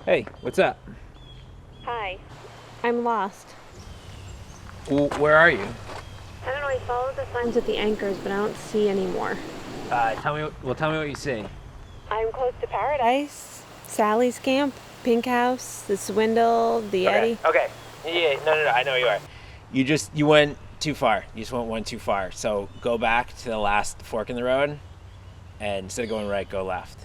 Hey, what's up? Hi. I'm lost. Well, where are you? I don't know, I followed the signs with the anchors, but I don't see any more. Tell me what you see. I'm close to Paradise. Sally's camp, Pink House, the Swindle, the Eddy. Okay. Yeah, no, I know where you are. You went too far. You just went one too far. So go back to the last fork in the road, and instead of going right, go left.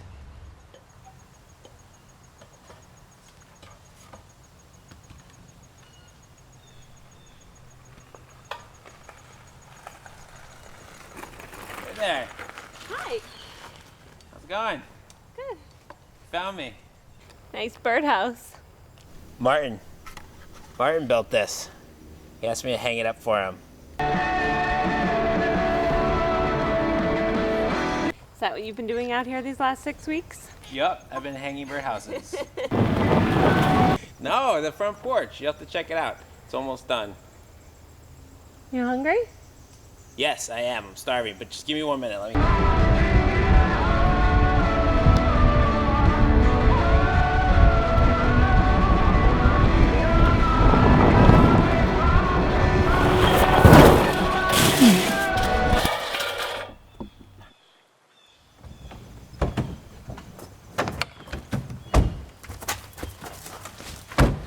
Hey there. Hi. How's it going? Good. Found me. Nice birdhouse. Martin built this. He asked me to hang it up for him. Is that what you've been doing out here these last 6 weeks? Yup, I've been hanging birdhouses. No, the front porch. You have to check it out. It's almost done. You hungry? Yes, I am. I'm starving, but just give me 1 minute. Let me.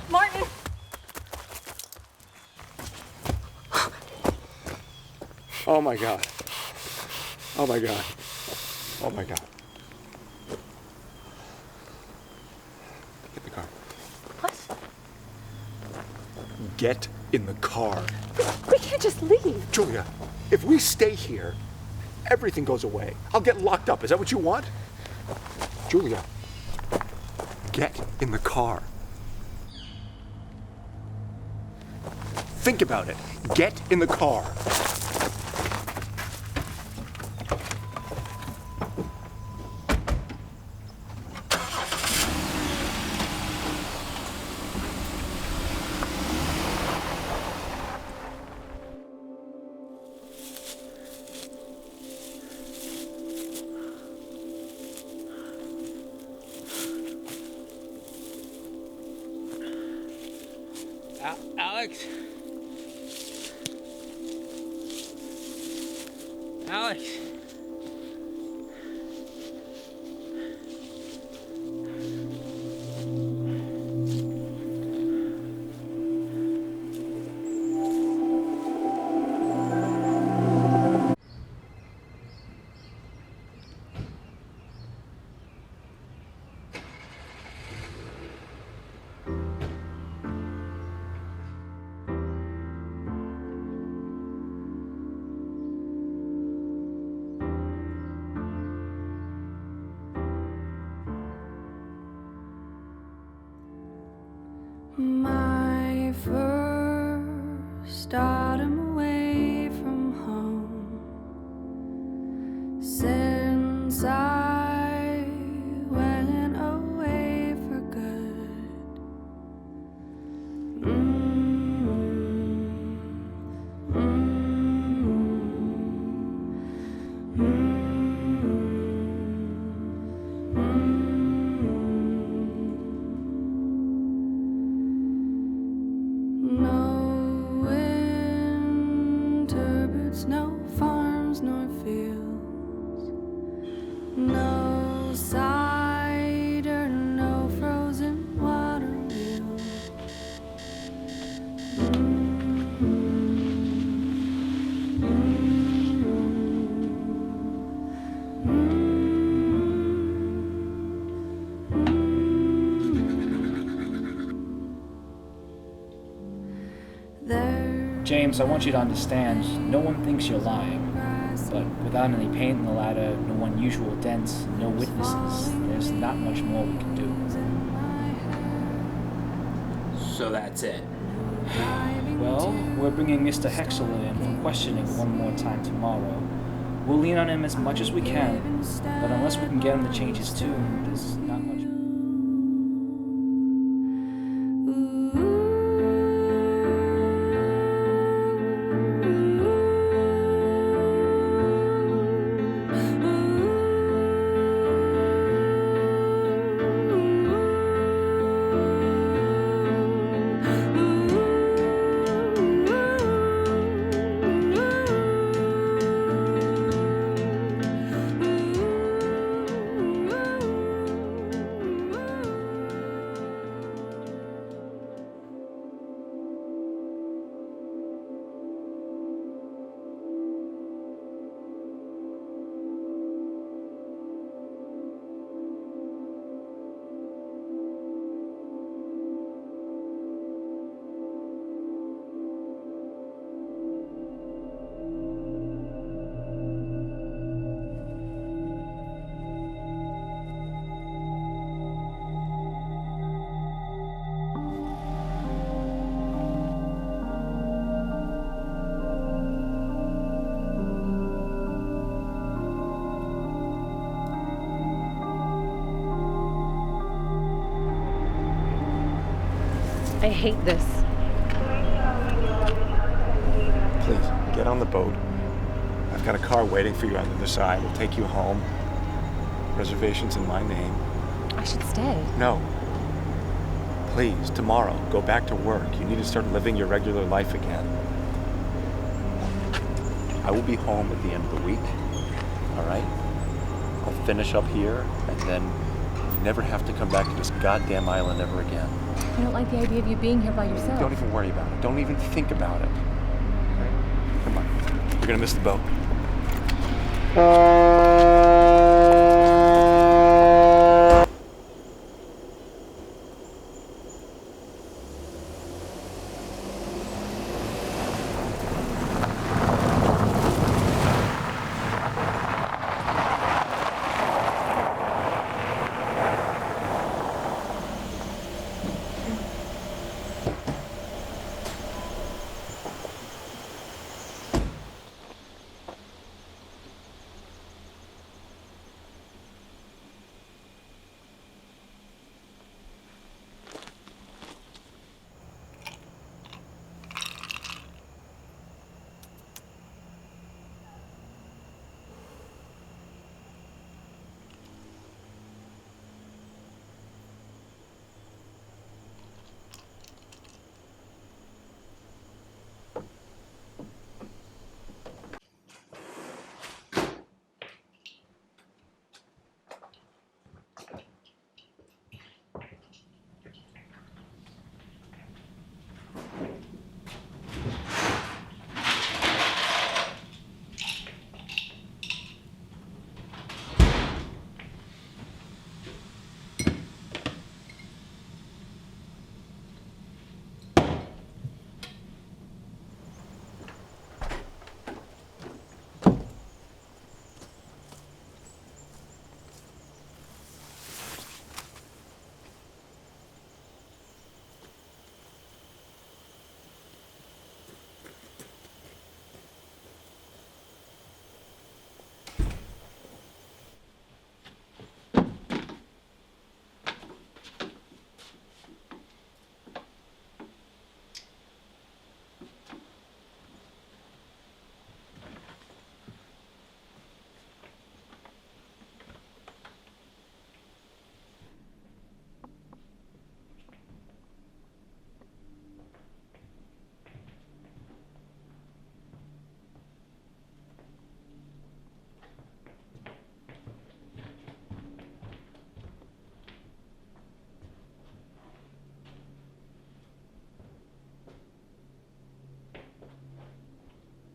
Martin! Oh my God. Oh my God. Oh my God. Get in the car. What? Get in the car. We can't just leave. Julia, if we stay here, everything goes away. I'll get locked up. Is that what you want? Julia, get in the car. Think about it. Get in the car. Alex? Alex? My first autumn away from home, since I went away for good. No winter boots, no farms nor fields, no cider, no frozen water wheel. James, I want you to understand, no one thinks you're lying. But without any paint in the ladder, no unusual dents, no witnesses, there's not much more we can do. So that's it. Well, we're bringing Mr. Hexel in for questioning one more time tomorrow. We'll lean on him as much as we can, but unless we can get him to change his tune, there's not much. I hate this. Please, get on the boat. I've got a car waiting for you on the other side. We'll take you home. Reservations in my name. I should stay. No. Please, tomorrow, go back to work. You need to start living your regular life again. I will be home at the end of the week, all right? I'll finish up here, and then you never have to come back to this goddamn island ever again. I don't like the idea of you being here by yourself. Don't even worry about it. Don't even think about it. Okay? Come on. You're gonna miss the boat.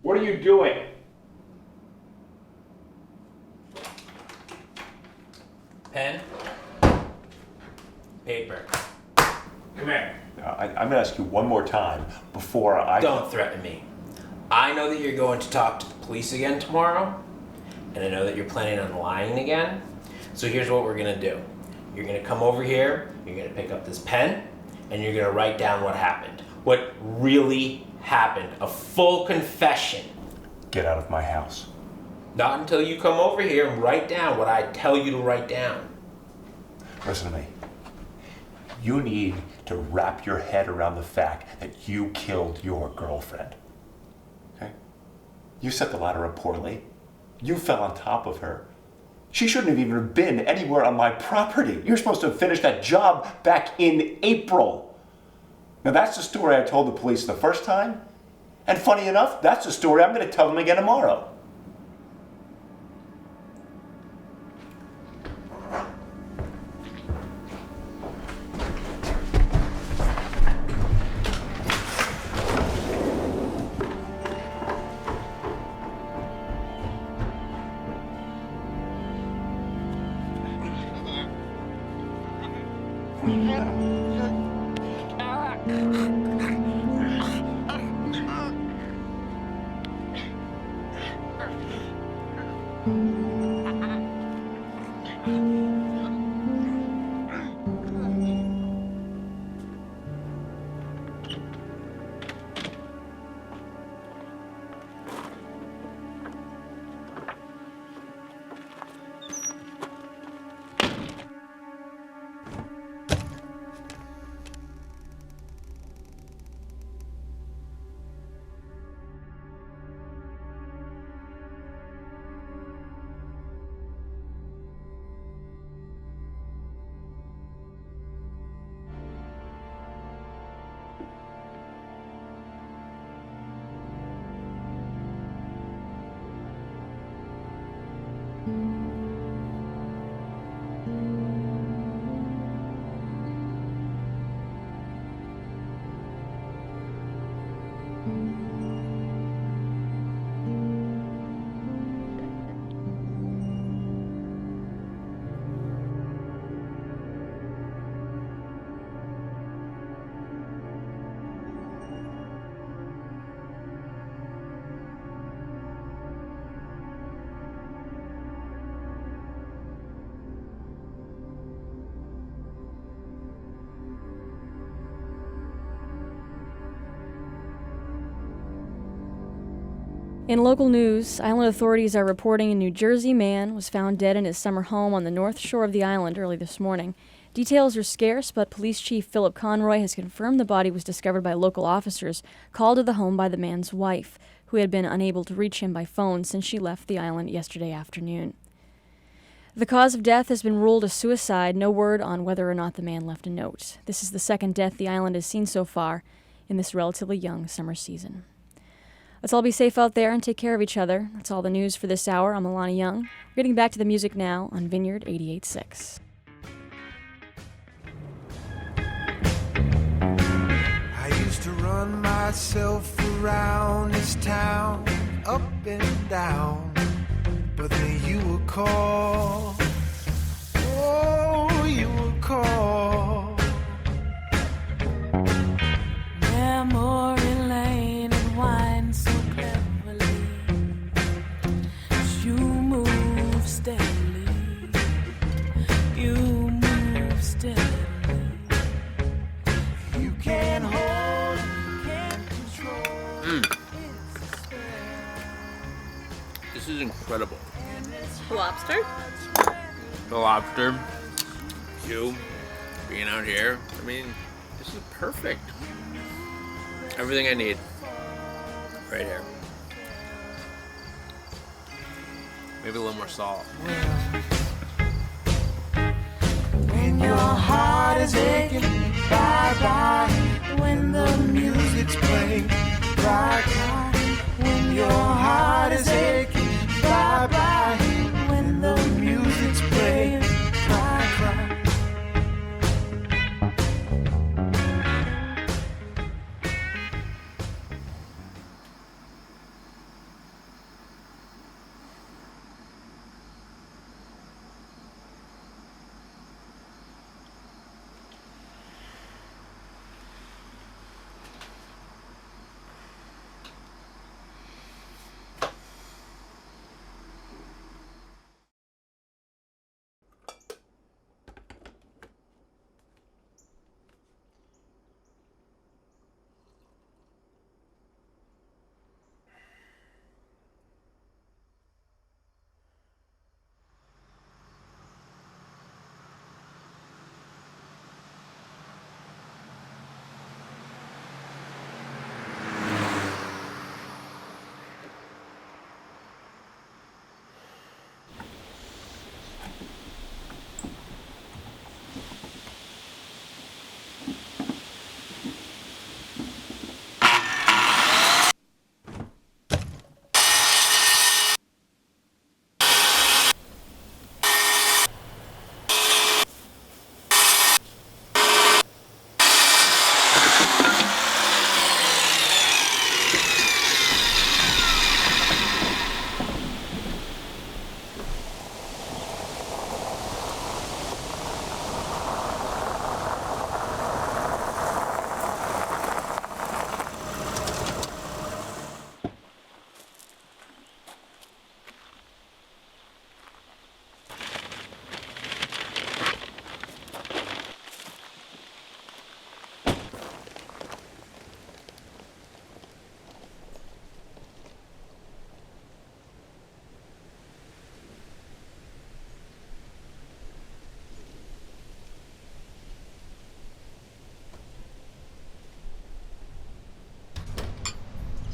What are you doing? Pen. Paper. Come here. I'm going to ask you one more time before I... Don't threaten me. I know that you're going to talk to the police again tomorrow, and I know that you're planning on lying again. So here's what we're going to do. You're going to come over here, you're going to pick up this pen, and you're going to write down what happened. What really happened. A full confession. Get out of my house. Not until you come over here and write down what I tell you to write down. Listen to me. You need to wrap your head around the fact that you killed your girlfriend. Okay? You set the ladder up poorly. You fell on top of her. She shouldn't have even been anywhere on my property. You're supposed to have finished that job back in April. Now that's the story I told the police the first time. And funny enough, that's the story I'm going to tell them again tomorrow. In local news, island authorities are reporting a New Jersey man was found dead in his summer home on the north shore of the island early this morning. Details are scarce, but Police Chief Philip Conroy has confirmed the body was discovered by local officers called to the home by the man's wife, who had been unable to reach him by phone since she left the island yesterday afternoon. The cause of death has been ruled a suicide, no word on whether or not the man left a note. This is the second death the island has seen so far in this relatively young summer season. Let's all be safe out there and take care of each other. That's all the news for this hour. I'm Alana Young. We're getting back to the music now on Vineyard 88.6. I used to run myself around this town, up and down, but then you would call, oh, you would call. Memory lane and wine so cleverly. You move steadily. You move steadily. You can't hold, can't control. This is incredible. Lobster? The lobster, you being out here. I mean, this is perfect. Everything I need. Right here. Maybe a little more salt. When your heart is aching, bye-bye. When the music's playing, cry. When your heart is aching, bye-bye. When the music's playing, cry.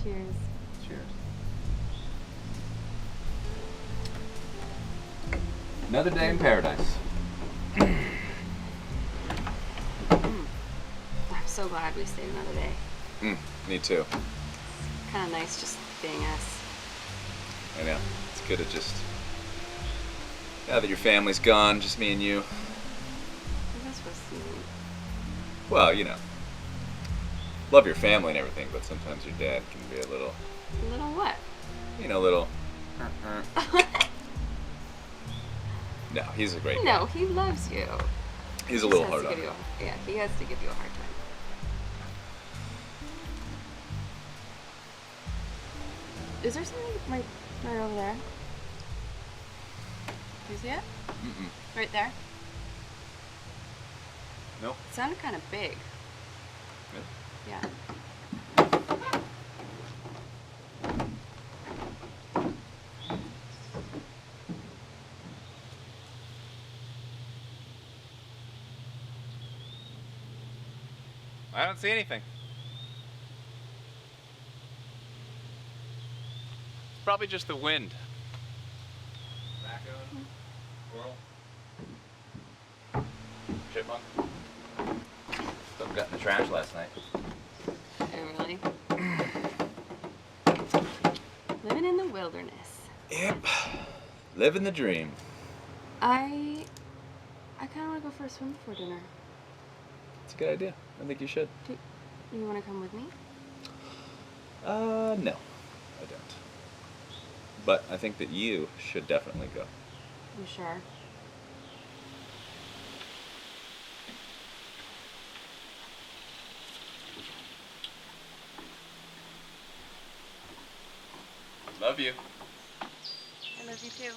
Cheers. Cheers. Another day in paradise. I'm so glad we stayed another day. Me too. Kind of nice just being us. I know. It's good to just... Now that your family's gone, just me and you. What was supposed to mean? Well, you know. Love your family and everything, but sometimes your dad can be a little... A little what? You know, a little... No, he's a great guy. No, he loves you. He's a He little has hard to on give me. you yeah, he has to give you a hard time. Is there something right over there? Do you see it? Mm-mm. Right there? Nope. It sounded kind of big. Really? Yeah. I don't see anything. It's probably just the wind. Raccoon, squirrel, chipmunk. Stuff got in the trash last night. Oh, really? Living in the wilderness. Yep. Living the dream. I kind of want to go for a swim before dinner. It's a good idea. I think you should. Do you want to come with me? No, I don't. But I think that you should definitely go. You sure? Love you. I love you too.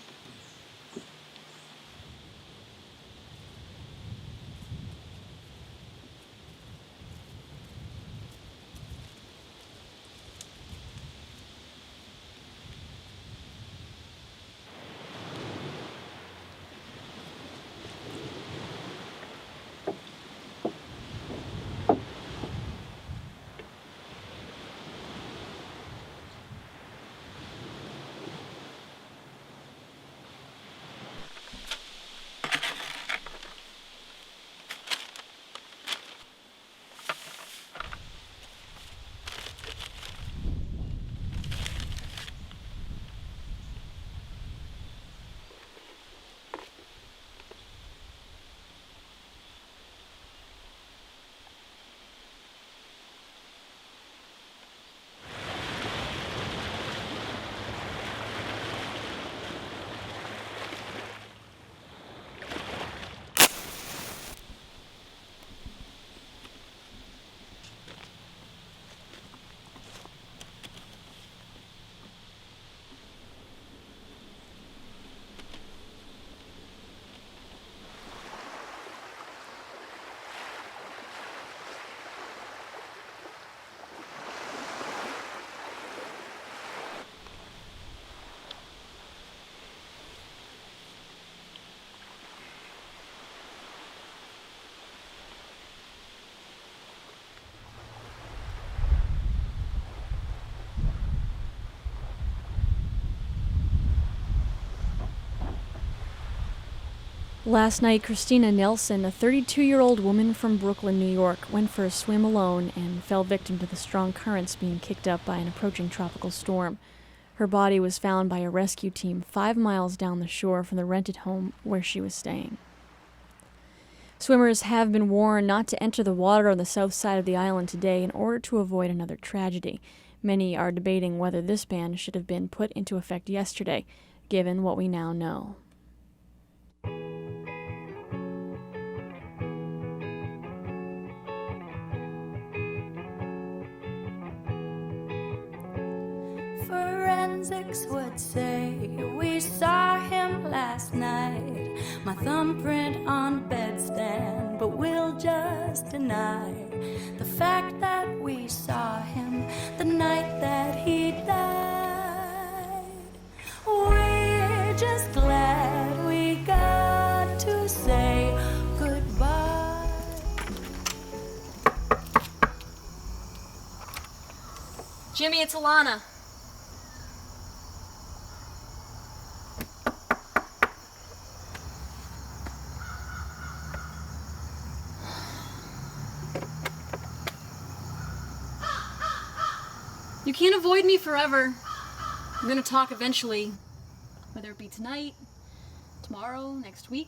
Last night, Christina Nelson, a 32-year-old woman from Brooklyn, New York, went for a swim alone and fell victim to the strong currents being kicked up by an approaching tropical storm. Her body was found by a rescue team 5 miles down the shore from the rented home where she was staying. Swimmers have been warned not to enter the water on the south side of the island today in order to avoid another tragedy. Many are debating whether this ban should have been put into effect yesterday, given what we now know. Forensics would say we saw him last night. My thumbprint on the bedstand, but we'll just deny the fact that we saw him the night that he died. We're just glad we got to say goodbye. Jimmy, it's Alana. You can't avoid me forever. We're gonna talk eventually. Whether it be tonight, tomorrow, next week.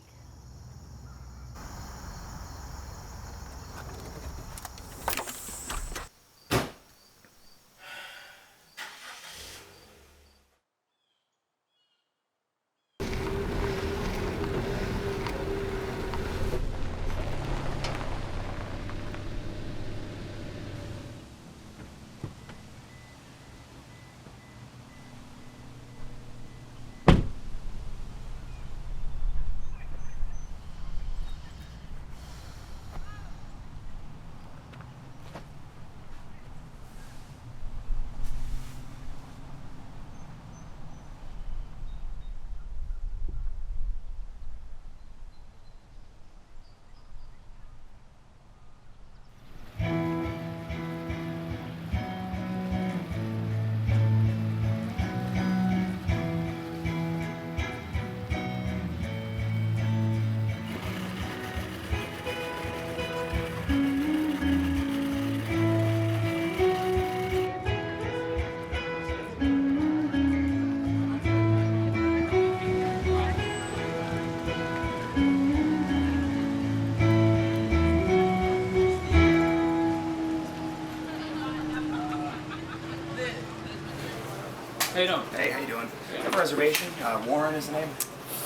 How you doing? Hey, how you doing? I have a reservation. Warren is the name.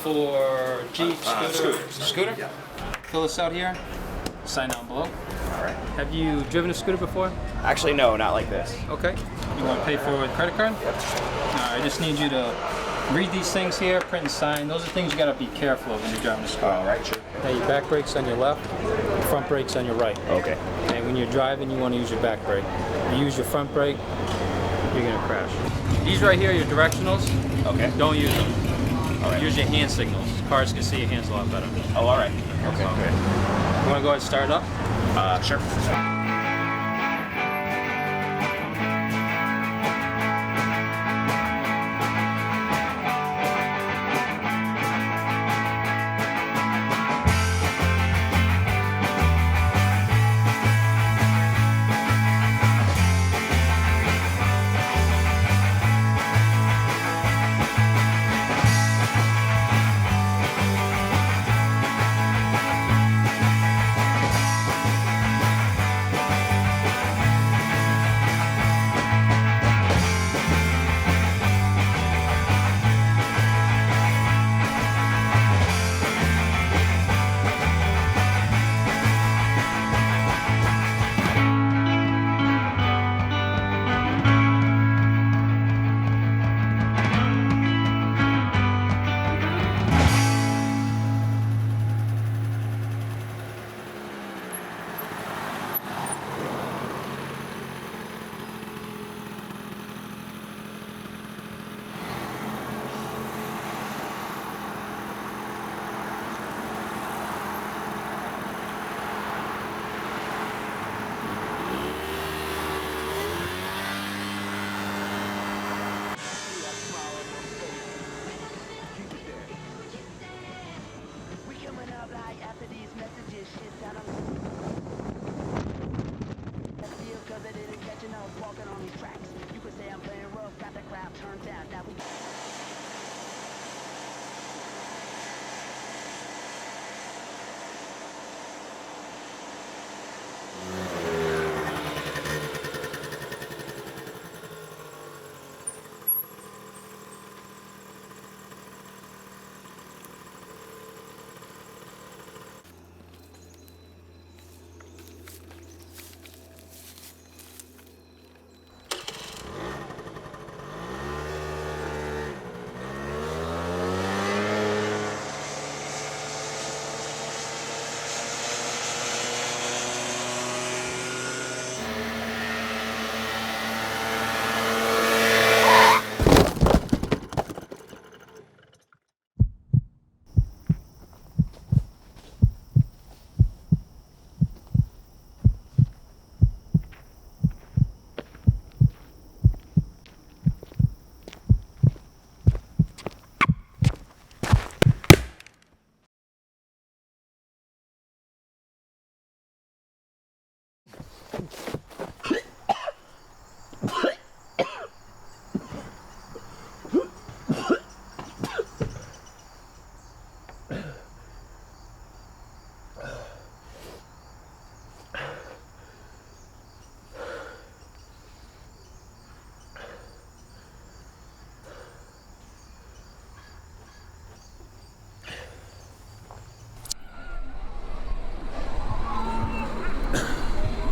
For Jeep, Scooter. Scooter? Yeah. Fill this out here. Sign down below. All right. Have you driven a scooter before? Actually, no, not like this. Okay. You want to pay for it with a credit card? Yep. All right, I just need you to read these things here, print and sign. Those are things you got to be careful of when you're driving a scooter. All right, sure. Now, your back brake's on your left, front brake's on your right. Okay. And when you're driving, you want to use your back brake. You use your front brake, you're going to crash. These right here are your directionals. Okay. Don't use them. All right. Use your hand signals. Cars can see your hands a lot better. Oh, all right. Okay, good. You want to go ahead and start it up? Sure.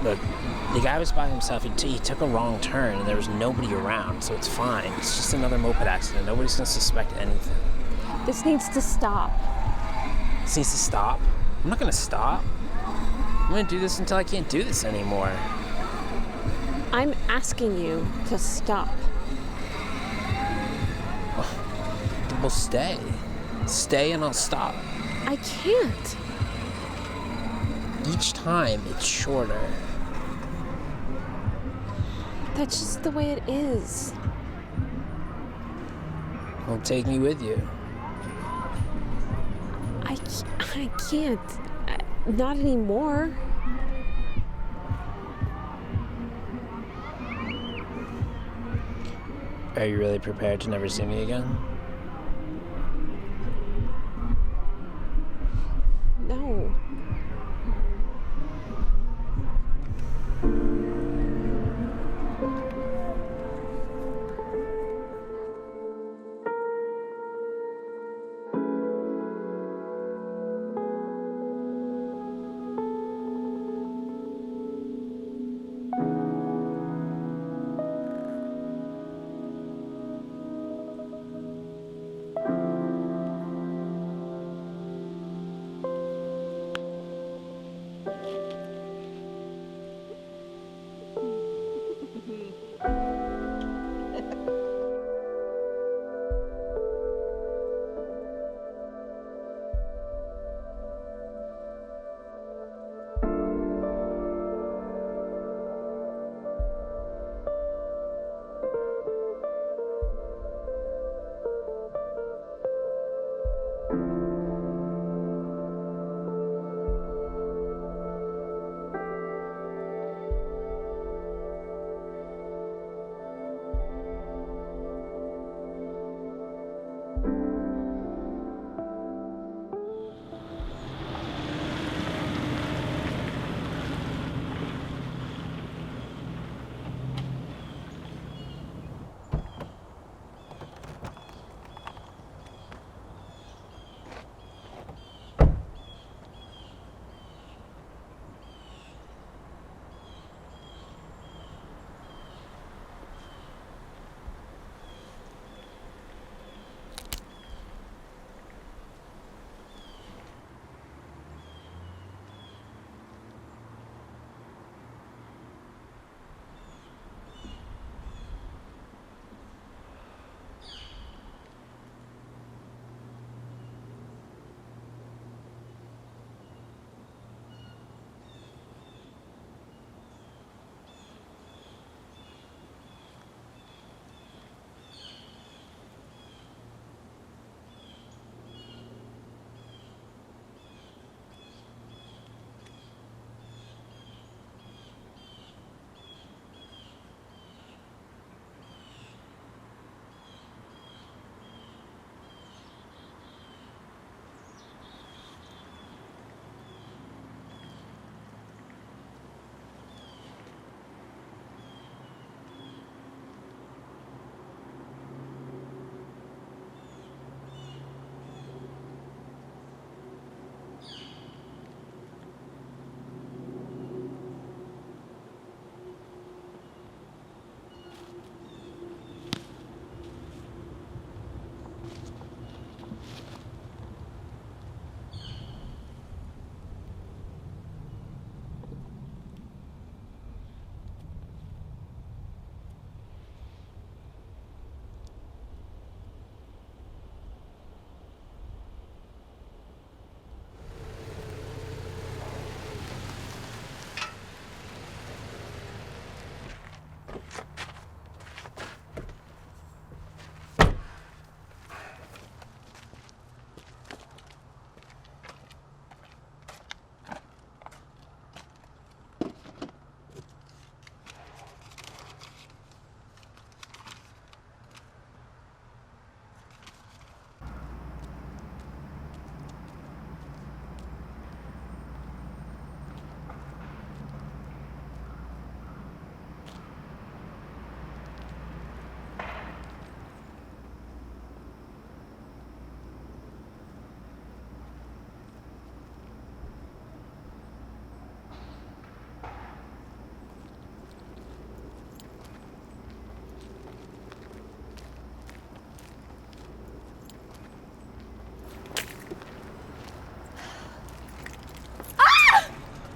Look, the guy was by himself. He took a wrong turn, and there was nobody around, so it's fine. It's just another moped accident. Nobody's gonna suspect anything. This needs to stop. This needs to stop? I'm not gonna stop. I'm gonna do this until I can't do this anymore. I'm asking you to stop. Well, stay. Stay and I'll stop. I can't. Each time, it's shorter. That's just the way it is. Well, take me with you. I can't. Not anymore. Are you really prepared to never see me again? No.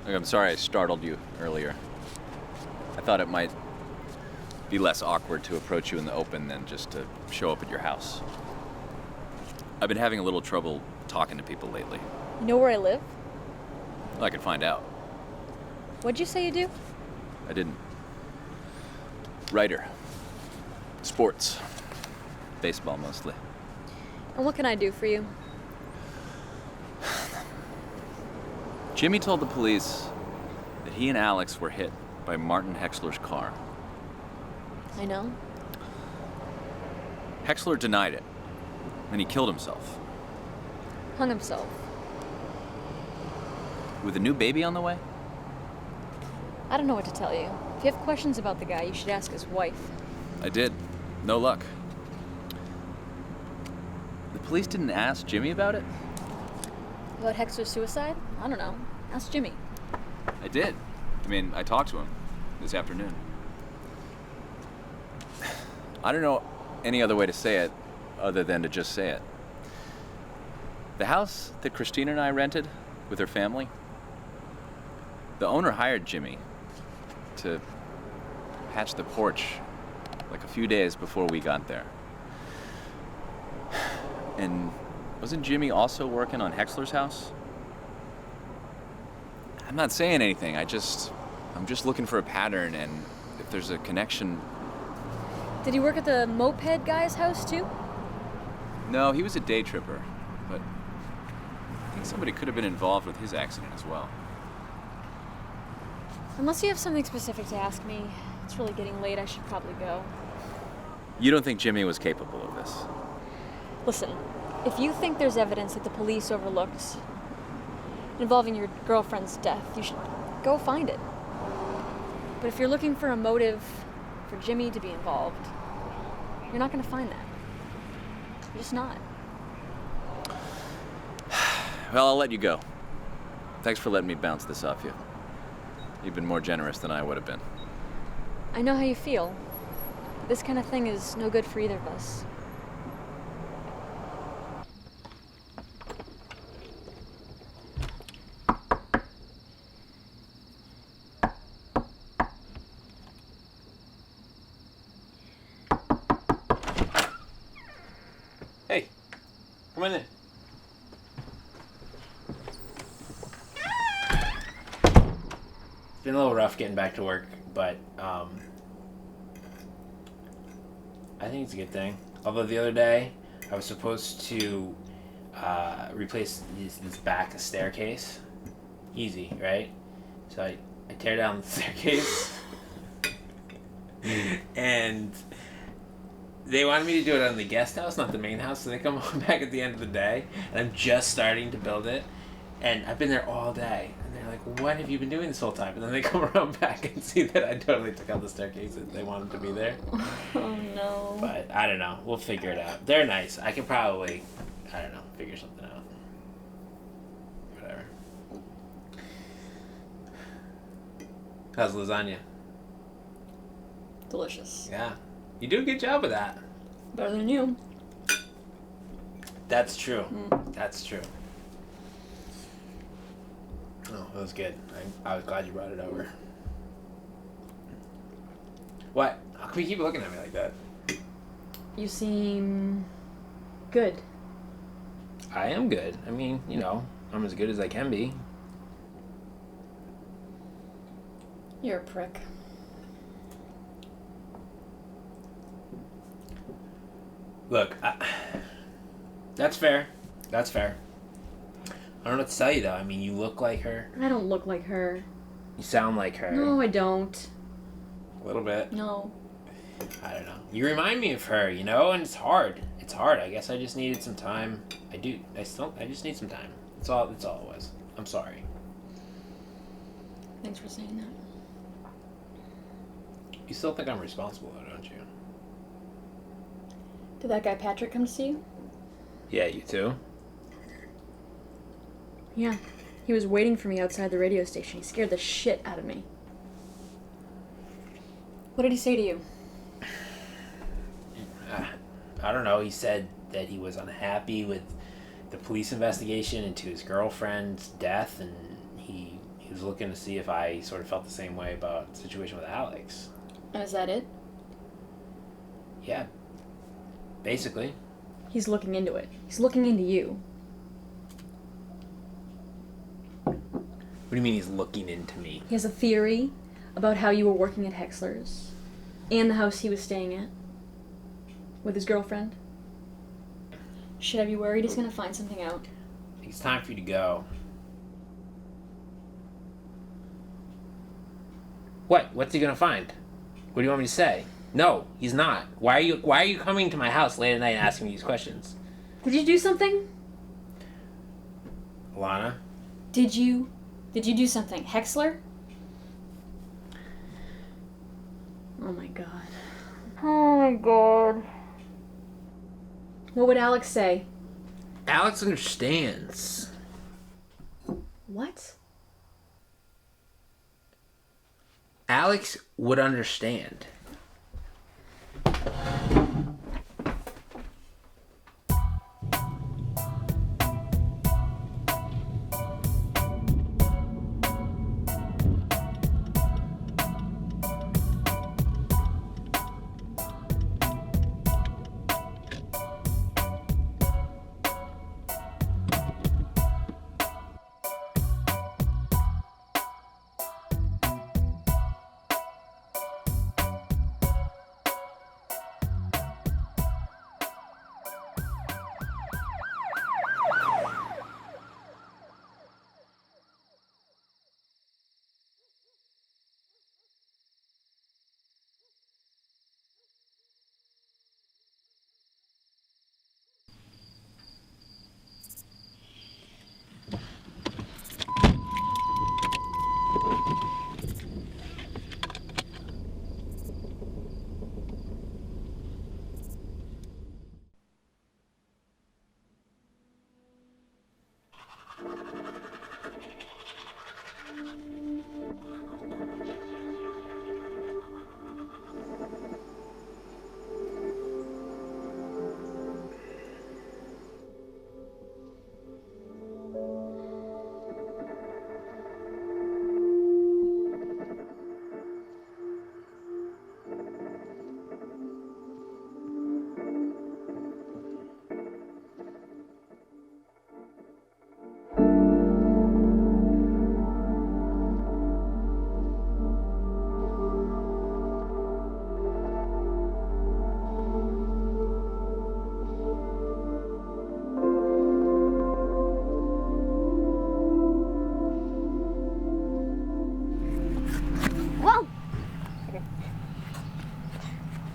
Look, I'm sorry I startled you earlier. I thought it might be less awkward to approach you in the open than just to show up at your house. I've been having a little trouble talking to people lately. You know where I live? Well, I could find out. What'd you say you do? I didn't. Writer. Sports. Baseball mostly. And what can I do for you? Jimmy told the police that he and Alex were hit by Martin Hexler's car. I know. Hexler denied it, and he killed himself. Hung himself. With a new baby on the way? I don't know what to tell you. If you have questions about the guy, you should ask his wife. I did. No luck. The police didn't ask Jimmy about it? About Hexler's suicide? I don't know. Ask Jimmy. I did. I mean, I talked to him this afternoon. I don't know any other way to say it other than to just say it. The house that Christina and I rented with her family, the owner hired Jimmy to patch the porch like a few days before we got there. And wasn't Jimmy also working on Hexler's house? I'm not saying anything. I'm just looking for a pattern, and if there's a connection. Did he work at the moped guy's house too? No, he was a day tripper, but I think somebody could have been involved with his accident as well. Unless you have something specific to ask me, it's really getting late. I should probably go. You don't think Jimmy was capable of this? Listen, if you think there's evidence that the police overlooked involving your girlfriend's death, you should go find it. But if you're looking for a motive for Jimmy to be involved, you're not going to find that. You're just not. Well, I'll let you go. Thanks for letting me bounce this off you. You've been more generous than I would have been. I know how you feel. This kind of thing is no good for either of us. Hey, come on in. It's been a little rough getting back to work, but I think it's a good thing. Although the other day, I was supposed to replace this back staircase. Easy, right? So I tear down the staircase, and they wanted me to do it on the guest house, not the main house, so they come back at the end of the day, and I'm just starting to build it, and I've been there all day, and they're like, what have you been doing this whole time? And then they come around back and see that I totally took out the staircase and they wanted to be there. Oh no. But I don't know, we'll figure it out. They're nice. I can probably, I don't know, figure something out. Whatever. How's lasagna? Delicious. Yeah. You do a good job of that. Better than you. That's true. That's true. Oh, that was good. I was glad you brought it over. What? How come you keep looking at me like that? You seem good. I am good. I mean, you know, I'm as good as I can be. You're a prick. Look, that's fair. That's fair. I don't know what to tell you, though. I mean, you look like her. I don't look like her. You sound like her. No, I don't. A little bit. No. I don't know. You remind me of her, you know, and it's hard. It's hard. I guess I just needed some time. I just need some time. That's all it was. I'm sorry. Thanks for saying that. You still think I'm responsible, though, don't you? Did that guy Patrick come to see you? Yeah, you too? Yeah. He was waiting for me outside the radio station. He scared the shit out of me. What did he say to you? I don't know. He said that he was unhappy with the police investigation into his girlfriend's death, and he was looking to see if I sort of felt the same way about the situation with Alex. And is that it? Yeah. Basically. He's looking into it. He's looking into you. What do you mean he's looking into me? He has a theory about how you were working at Hexler's and the house he was staying at with his girlfriend. Should I be worried he's gonna find something out? I think it's time for you to go. What? What's he gonna find? What do you want me to say? No, he's not. Why are you coming to my house late at night and asking me these questions? Did you do something? Alana? Did you do something? Hexler? Oh my god. Oh my god. What would Alex say? Alex understands. What? Alex would understand.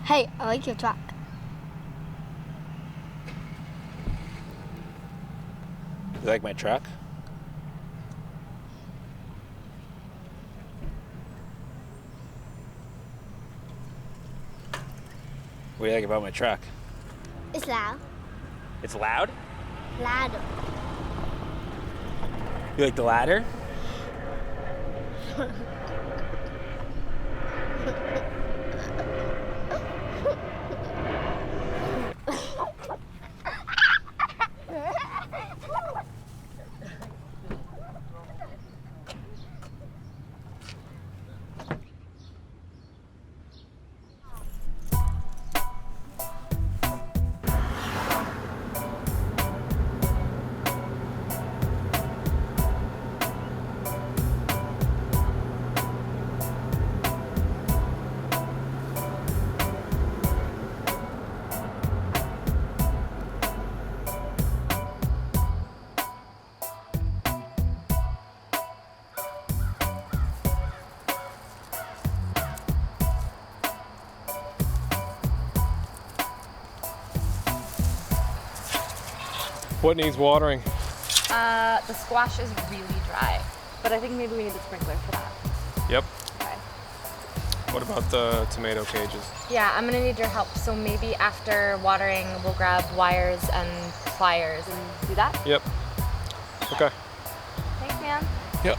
Hey, I like your truck. You like my truck? What do you like about my truck? It's loud. It's loud? Loud. You like the ladder? What needs watering? The squash is really dry, but I think maybe we need the sprinkler for that. Yep. Okay. What about the tomato cages? Yeah, I'm gonna need your help. So maybe after watering, we'll grab wires and pliers and do that? Yep. Okay. Thanks, man. Yep.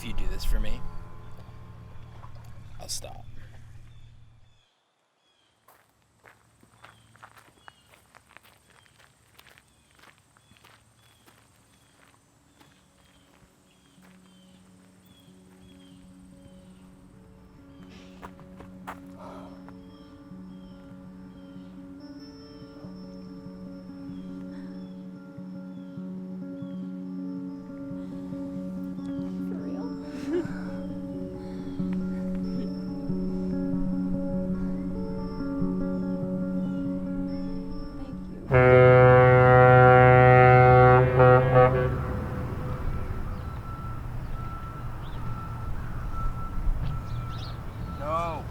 if you do this for me, I'll stop. No.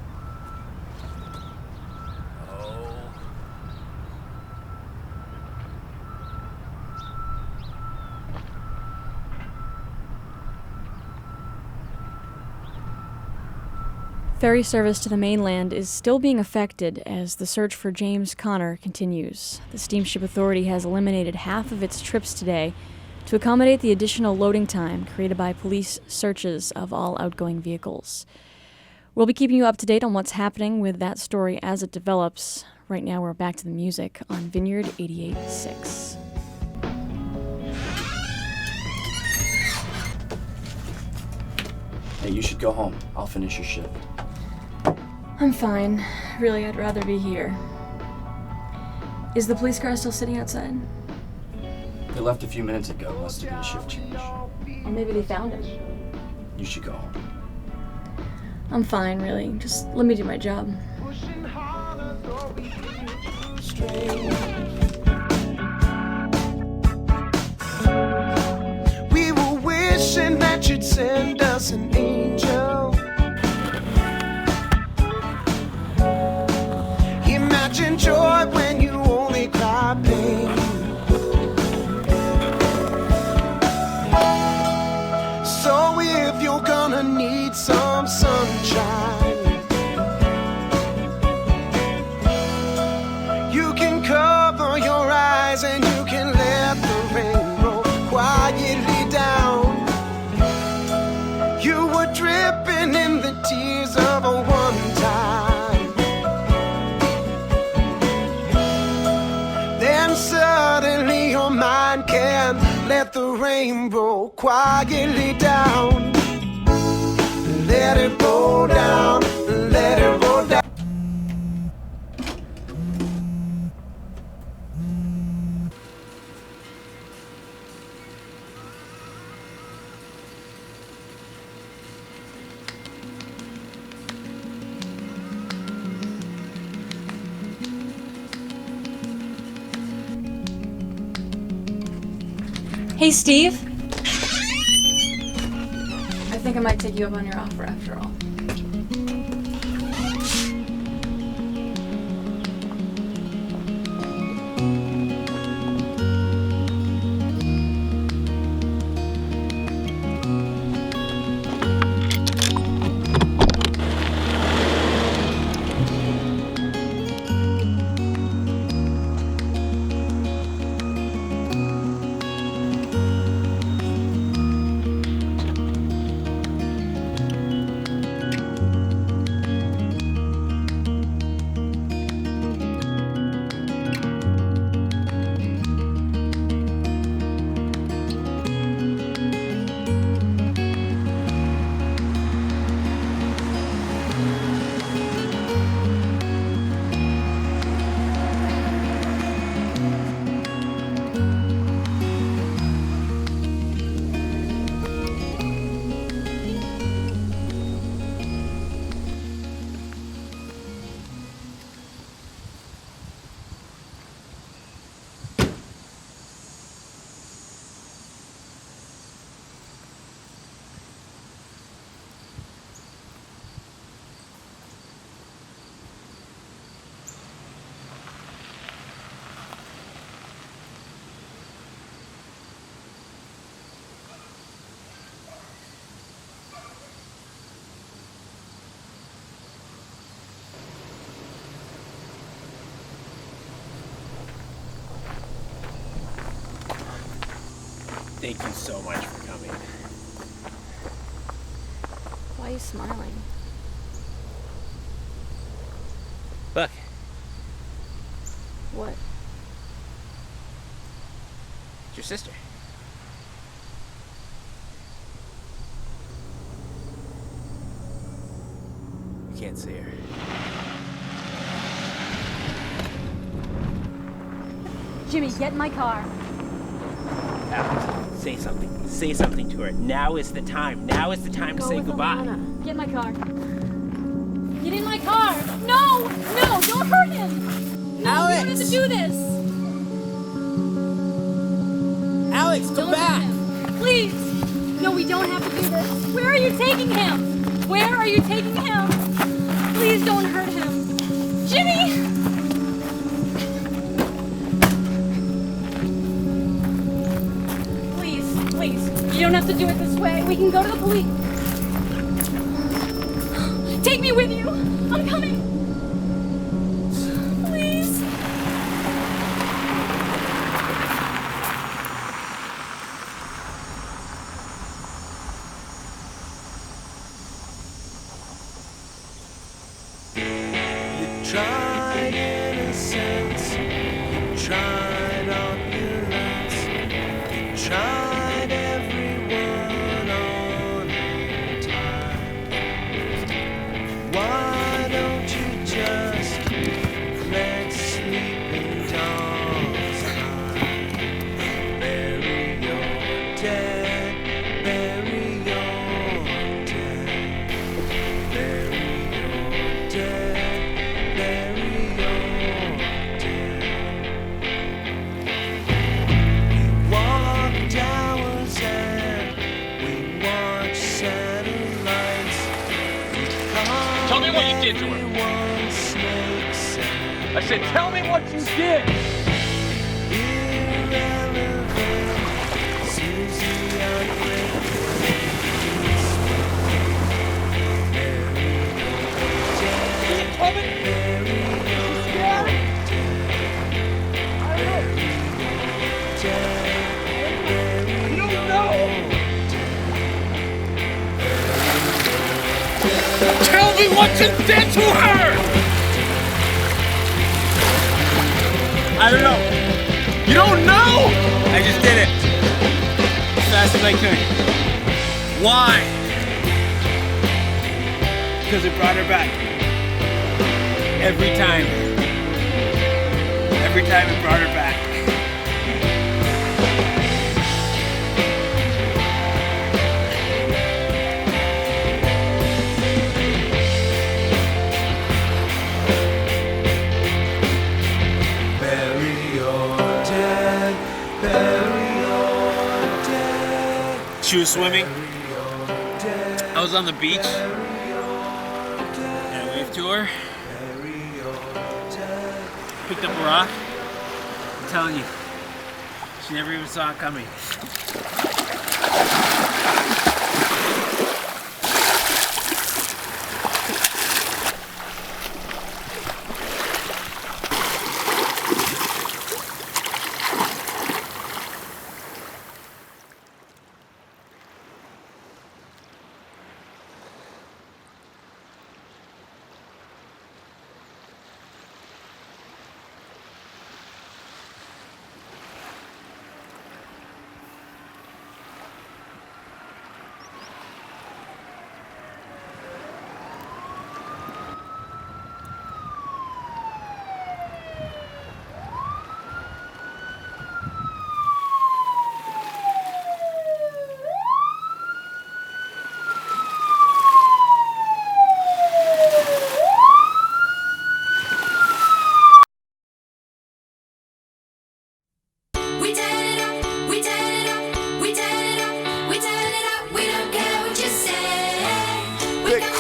Ferry service to the mainland is still being affected as the search for James Conner continues. The Steamship Authority has eliminated half of its trips today to accommodate the additional loading time created by police searches of all outgoing vehicles. We'll be keeping you up to date on what's happening with that story as it develops. Right now, we're back to the music on Vineyard 88.6. Hey, you should go home. I'll finish your shift. I'm fine. Really, I'd rather be here. Is the police car still sitting outside? They left a few minutes ago. Must have been a shift change. Or maybe they found it. You should go home. I'm fine, really. Just let me do my job. We were wishing that you'd send us an angel. Imagine joy when you only cry pain. So if you're gonna need some sunshine, you can cover your eyes and you can let the rain roll quietly down. You were dripping in the tears of a one time. Then suddenly your mind can let the rain roll quietly down. Let it roll down, let it roll down. Hey, Steve. I think I might take you up on your offer after all. Thank you so much for coming. you smiling? Look. What? It's your sister. You can't see her. Jimmy, get in my car. Alex, say something. Say something to her. Now is the time. Now is the time to say goodbye. Get in my car. Get in my car. No! No! Don't hurt him! No, Alex! you don't have to do this! Alex, come Don't back! hurt him. Please! No, we don't have to do this. Where are you taking him? Where are you taking him? Please don't hurt him. Jimmy! Please, you don't have to do it this way. We can go to the police. Take me with you. I'm coming. Please. You tried innocence, you tried opulence, you tried everyone on time. Why don't you just let sleeping dogs hide? Bury your dead, bury your dead, bury your dead, bury your dead. We walked hours and we watched satellites. Tell me what you did to her. I said, tell me what you did. Tell me what you did to her! I don't know. You don't know? I just did it. As fast as I could. Why? Because it brought her back. Every time. Every time it brought her back. Bury your dead, bury your dead. She was swimming. I was on the beach. And I waved to her. Picked up a rock. I'm telling you, she never even saw it coming.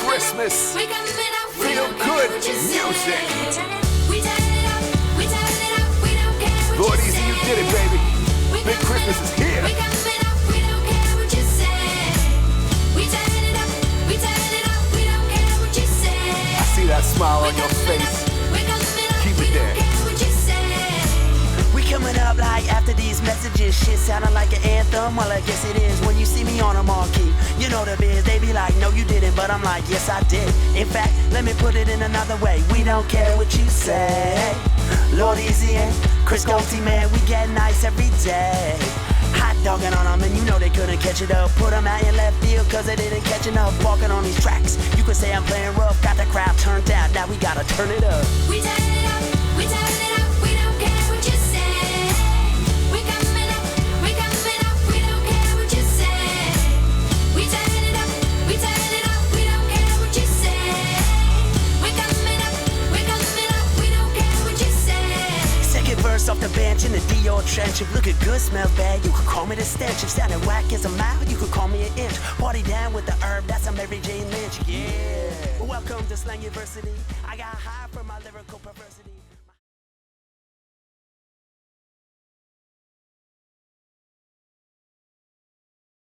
Christmas. Feel good music. Lord Easy, you did it, baby. Big Christmas is here. I see that smile on your face. Keep it there. We coming up like after these messages. Shit sounding like an anthem. Well, I guess it is when you see me on a marquee. You know the biz, they be like, no you didn't, but I'm like, yes I did. In fact, let me put it in another way. We don't care what you say. Lord Easy and Chris Ghosty, man, we get nice every day. Hot dogging on them and you know they couldn't catch it up. Put them out in left field cause they didn't catch enough. Walking on these tracks, you could say I'm playing rough. Got the crowd turned out, now we gotta turn it up. We turn it up, we turn it up, we don't care what you say. We coming up, we coming up, we don't care what you say. We turn it up, we turn it up, we don't care what you say. We coming up, we coming up, we don't care what you say. Second verse off the bench in the Dior trench. If looking good, smells bad, you could call me the stench. If sounding whack as a mile, you could call me an inch. Party down with the herb, that's a Mary Jane Lynch, yeah. Welcome to Slang University. I got high from my lyrical perversity.